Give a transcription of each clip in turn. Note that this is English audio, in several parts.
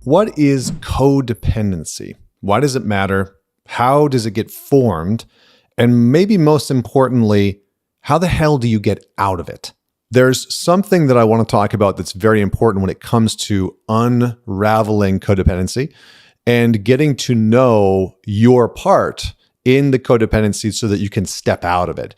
What is codependency? Why does it matter? How does it get formed? And maybe most importantly, how the hell do you get out of it? There's something that I want to talk about that's very important when it comes to unraveling codependency and getting to know your part in the codependency so that you can step out of it.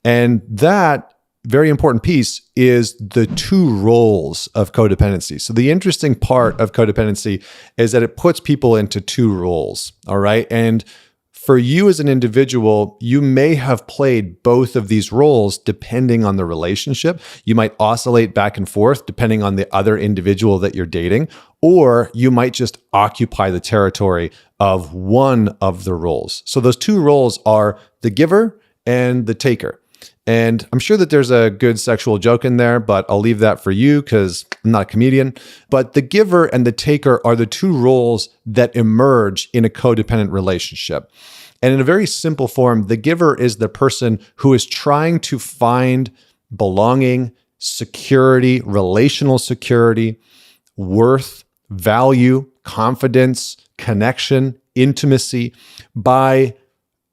And that very important piece is the two roles of codependency. So the interesting part of codependency is that it puts people into two roles, all right? And for you as an individual, you may have played both of these roles depending on the relationship. You might oscillate back and forth depending on the other individual that you're dating, or you might just occupy the territory of one of the roles. So those two roles are the giver and the taker. And I'm sure that there's a good sexual joke in there, but I'll leave that for you because I'm not a comedian. But the giver and the taker are the two roles that emerge in a codependent relationship. And in a very simple form, the giver is the person who is trying to find belonging, security, relational security, worth, value, confidence, connection, intimacy by,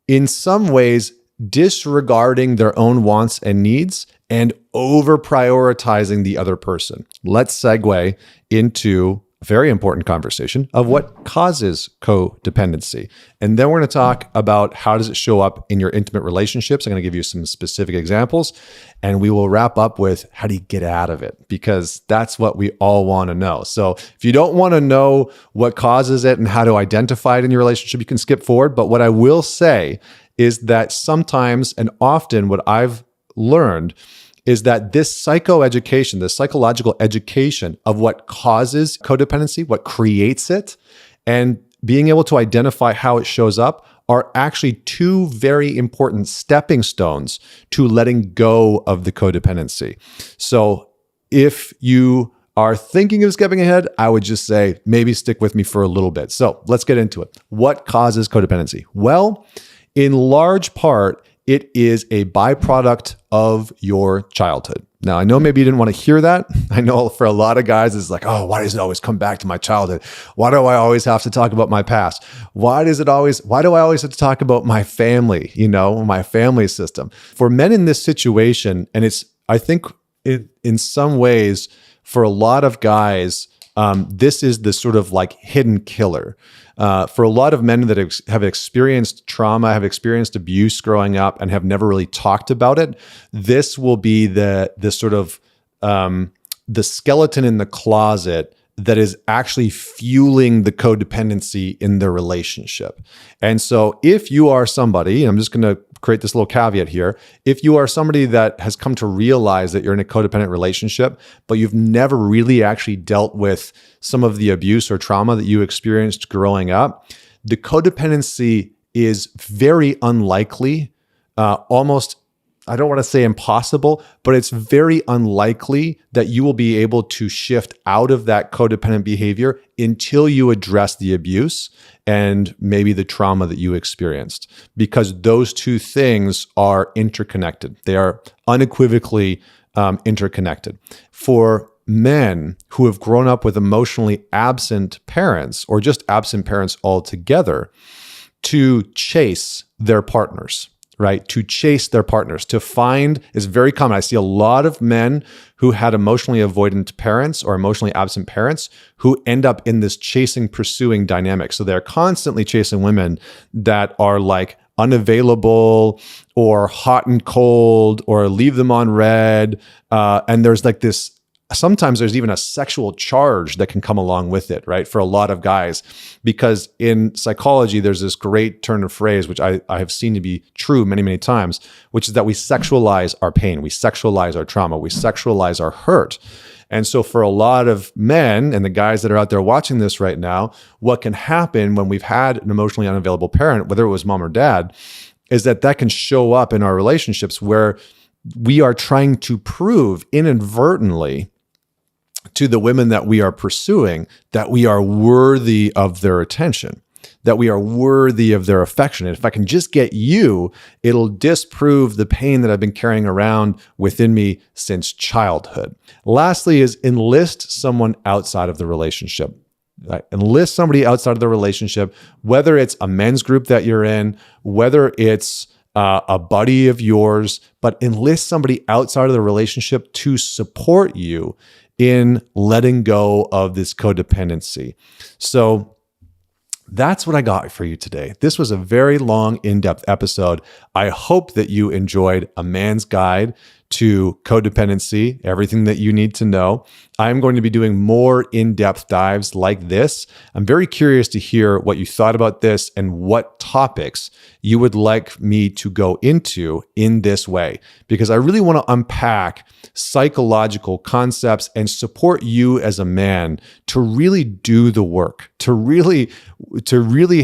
in some ways, disregarding their own wants and needs and over prioritizing the other person. Let's segue into a very important conversation of what causes codependency. And then we're going to talk about how does it show up in your intimate relationships. I'm going to give you some specific examples, and we will wrap up with how do you get out of it, because that's what we all want to know. So if you don't want to know what causes it and how to identify it in your relationship, you can skip forward. But what I will say is that sometimes and often what I've learned is that this psychoeducation, this psychological education of what causes codependency, what creates it, and being able to identify how it shows up are actually two very important stepping stones to letting go of the codependency. So if you are thinking of skipping ahead, I would just say maybe stick with me for a little bit. So let's get into it. What causes codependency? Well, in large part, it is a byproduct of your childhood. Now, I know maybe you didn't want to hear that. I know for a lot of guys, it's like, oh, why does it always come back to my childhood? Why do I always have to talk about my past? Why do I always have to talk about my family, my family system? For men in this situation, and I think in some ways, for a lot of guys, this is the sort of like hidden killer. For a lot of men that have experienced trauma, have experienced abuse growing up, and have never really talked about it, this will be the sort of the skeleton in the closet that is actually fueling the codependency in the relationship. And so if you are somebody, and I'm just going to create this little caveat here, if you are somebody that has come to realize that you're in a codependent relationship, but you've never really actually dealt with some of the abuse or trauma that you experienced growing up, the codependency is very unlikely, almost, I don't want to say impossible, but it's very unlikely that you will be able to shift out of that codependent behavior until you address the abuse and maybe the trauma that you experienced, because those two things are interconnected. They are unequivocally interconnected. For men who have grown up with emotionally absent parents or just absent parents altogether, to chase their partners, right? To chase their partners, to find is very common. I see a lot of men who had emotionally avoidant parents or emotionally absent parents who end up in this chasing, pursuing dynamic. So they're constantly chasing women that are like unavailable or hot and cold or leave them on red. And there's like this, sometimes there's even a sexual charge that can come along with it, right? For a lot of guys, because in psychology, there's this great turn of phrase, which I have seen to be true many, many times, which is that we sexualize our pain, we sexualize our trauma, we sexualize our hurt. And so for a lot of men and the guys that are out there watching this right now, what can happen when we've had an emotionally unavailable parent, whether it was mom or dad, is that can show up in our relationships where we are trying to prove inadvertently to the women that we are pursuing that we are worthy of their attention, that we are worthy of their affection. And if I can just get you, it'll disprove the pain that I've been carrying around within me since childhood. Lastly is enlist someone outside of the relationship. Enlist somebody outside of the relationship, whether it's a men's group that you're in, whether it's a buddy of yours, but enlist somebody outside of the relationship to support you in letting go of this codependency. So that's what I got for you today. This was a very long, in-depth episode. I hope that you enjoyed a man's guide to codependency, everything that you need to know. I'm going to be doing more in-depth dives like this. I'm very curious to hear what you thought about this and what topics you would like me to go into in this way, because I really want to unpack psychological concepts and support you as a man to really do the work, to really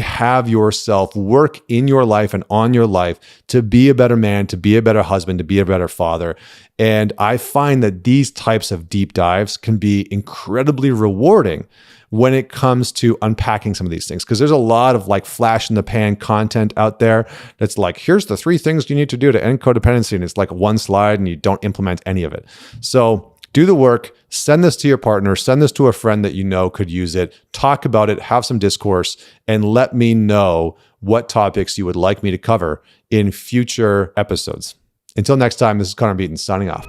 have yourself work in your life and on your life to be a better man, to be a better husband, to be a better father. And I find that these types of deep dives can be incredibly rewarding when it comes to unpacking some of these things, because there's a lot of like flash in the pan content out there that's like, here's the 3 things you need to do to end codependency, and it's like one slide and you don't implement any of it. So do the work, send this to your partner, send this to a friend that you know could use it, talk about it, have some discourse, and let me know what topics you would like me to cover in future episodes. Until next time, this is Connor Beaton signing off.